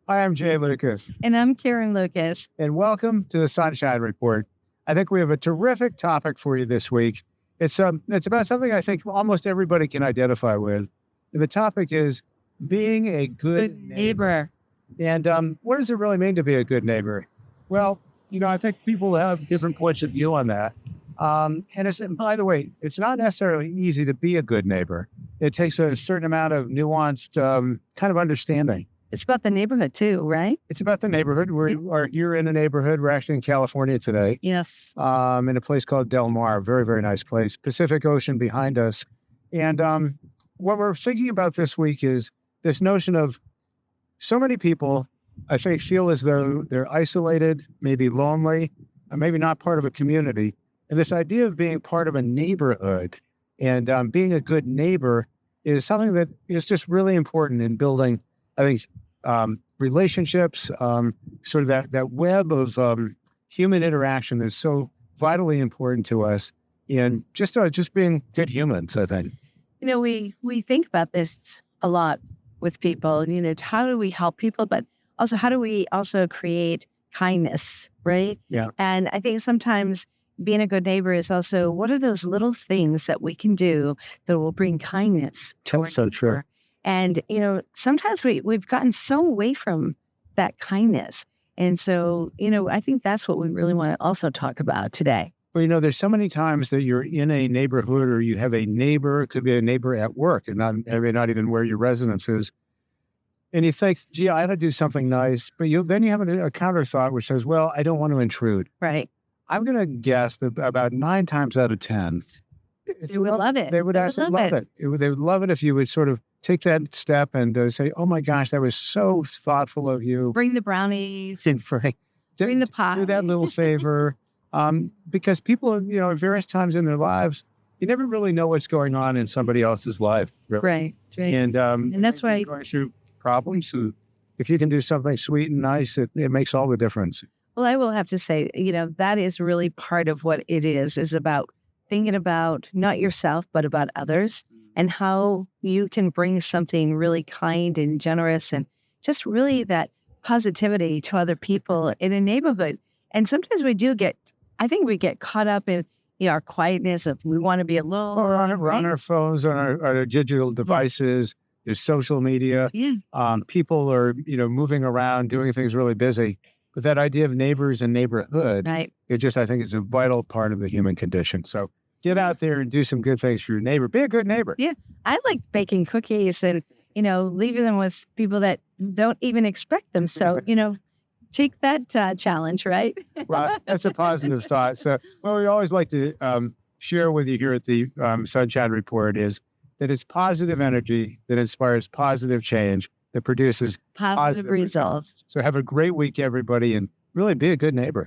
Hi, I'm Jay Lucas, And I'm Karen Lucas. and welcome to the Sunshine Report. I think we have a terrific topic for you this week. It's about something I think almost everybody can identify with. The topic is being a good neighbor. And what does it really mean to be a good neighbor? Well, I think people have different points of view on that. And by the way, it's not necessarily easy to be a good neighbor. It takes a certain amount of nuanced kind of understanding. It's about the neighborhood too, right? It's about the neighborhood. We are here in a neighborhood. We're actually in California today, Yes. in a place called Del Mar. Very, very nice place. Pacific Ocean behind us. And what we're thinking about this week is this notion of so many people, I think, feel as though they're isolated, maybe lonely, or maybe not part of a community. And this idea of being part of a neighborhood and being a good neighbor is something that is just really important in building, I think, relationships, sort of that web of human interaction that's so vitally important to us in just being good humans, I think. We think about this a lot with people. How do we help people, but also how do we also create kindness, right? Yeah. And I think sometimes being a good neighbor is also, what are those little things that we can do that will bring kindness to our So neighbor? true. And, sometimes we've gotten so away from that kindness. And so, I think that's what we really want to also talk about today. Well, there's so many times that you're in a neighborhood or you have a neighbor, it could be a neighbor at work and not even where your residence is. And you think, gee, I ought to do something nice. But then you have a counter thought which says, well, I don't want to intrude. Right. I'm going to guess that about 9 times out of 10, They would love it. they would actually love it. They would love it if you would sort of take that step and say, oh my gosh, that was so thoughtful of you. Bring the brownies. Bring the pie. Do that little favor. Because people, at various times in their lives, you never really know what's going on in somebody else's life. Really. Right. And that's why going through problems. So if you can do something sweet and nice, it makes all the difference. Well, I will have to say, that is really part of what it is about thinking about not yourself, but about others and how you can bring something really kind and generous and just really that positivity to other people in a neighborhood. And sometimes we get caught up in our quietness of we want to be alone. Or on our phones, on our digital devices, there's social media. Yeah. People are, moving around, doing things really busy. But that idea of neighbors and neighborhood, Right. I think is a vital part of the human condition. So get out there and do some good things for your neighbor. Be a good neighbor. Yeah. I like baking cookies and, leaving them with people that don't even expect them. So, take that challenge, right? Well, that's a positive thought. So what we always like to share with you here at the Sunshine Report is that it's positive energy that inspires positive change that produces Positive results. So have a great week, everybody, and really be a good neighbor.